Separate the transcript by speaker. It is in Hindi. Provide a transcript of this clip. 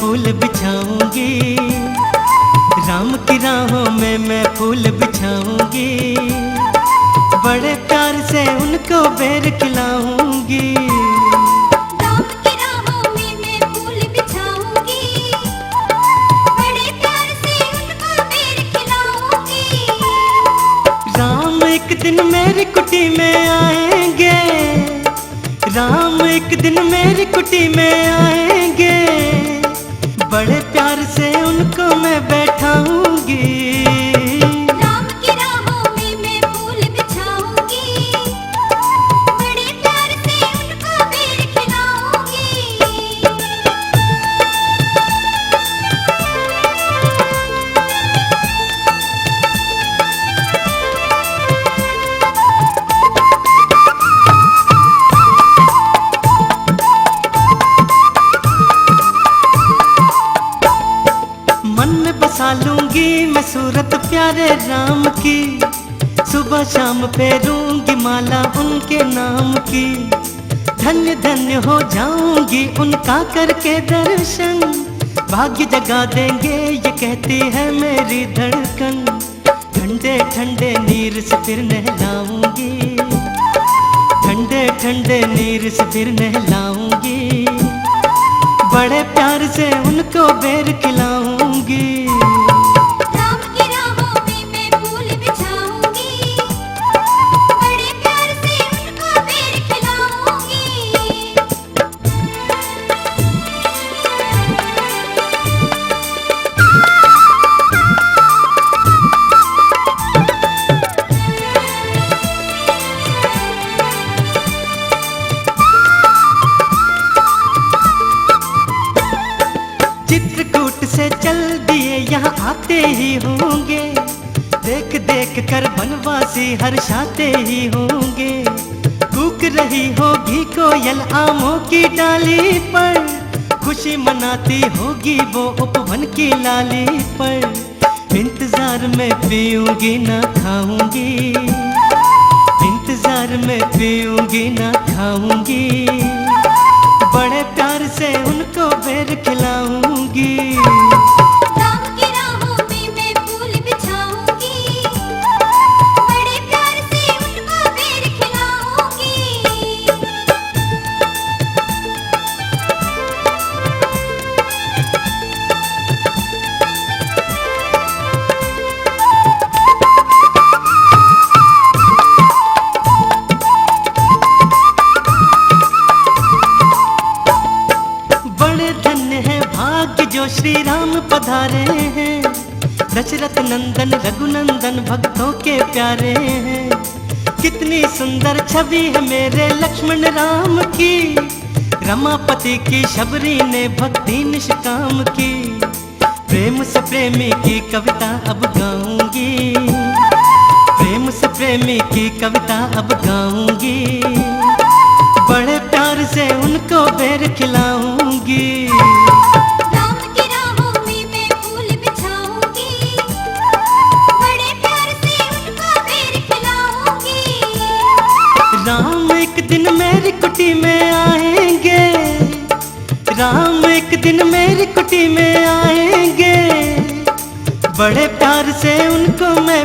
Speaker 1: फूल बिछाऊंगी, राम की राहों में मैं फूल बिछाऊंगी, बड़े प्यार से उनको बेर खिलाऊंगी।
Speaker 2: राम की राहों में मैं फूल बिछाऊंगी, बड़े प्यार से उनको बेर खिलाऊंगी।
Speaker 1: राम एक दिन मेरी कुटी में आएंगे, राम एक दिन मेरी कुटी में आएंगे, बड़े प्यार से उनको मैं बैठाऊंगी।
Speaker 2: राम की राहों में मैं फूल बिछाऊंगी, बड़े प्यार से उनको बेर खिलाऊंगी।
Speaker 1: मन में बसा लूंगी मैं सूरत प्यारे राम की, सुबह शाम फेरूंगी माला उनके नाम की, धन्य धन्य हो जाऊंगी उनका करके दर्शन, भाग्य जगा देंगे ये कहती है मेरी धड़कन। ठंडे ठंडे नीर से फिर नहलाऊंगी, ठंडे ठंडे नीर से फिर नहलाऊंगी, बड़े प्यार से उनको बेर खिलाऊंगी।
Speaker 2: राम की राहों में मैं फूल बिछाऊंगी, बड़े प्यार से उनको बेर खिलाऊंगी।
Speaker 1: चित्रकूट से चल दिए यहाँ आते ही होंगे, देख देख कर बनवासी हर्षाते ही होंगे, कूक रही होगी कोयल आमों की डाली पर, खुशी मनाती होगी वो उपवन की लाली पर। इंतजार में पीऊंगी ना खाऊंगी, इंतजार में पीऊंगी ना खाऊंगी, बड़े प्यार से उनको बेर खिलाऊंगी।
Speaker 2: राम की राहों में मैं फूल बिछाऊंगी, बड़े प्यार से उनको बेर खिलाऊंगी।
Speaker 1: बड़े धन्य है भाग्य जो श्री राम पधारे हैं, दशरथ नंदन रघुनंदन भक्तों के प्यारे हैं। कितनी सुंदर छवि है मेरे लक्ष्मण राम की, रमापति की शबरी ने भक्ति निष्काम की, प्रेम से प्रेमी की कविता अब गाऊंगी, प्रेम से प्रेमी की कविता अब गाऊंगी, बड़े प्यार से उनको बेर खिलाऊंगी।
Speaker 2: राम की राहों में मैं फूल बिछाऊंगी, बड़े प्यार से उनको बेर खिलाऊंगी।
Speaker 1: राम एक दिन मेरी कुटी में आएंगे, राम एक दिन मेरी कुटी में आएंगे, बड़े प्यार से उनको मैं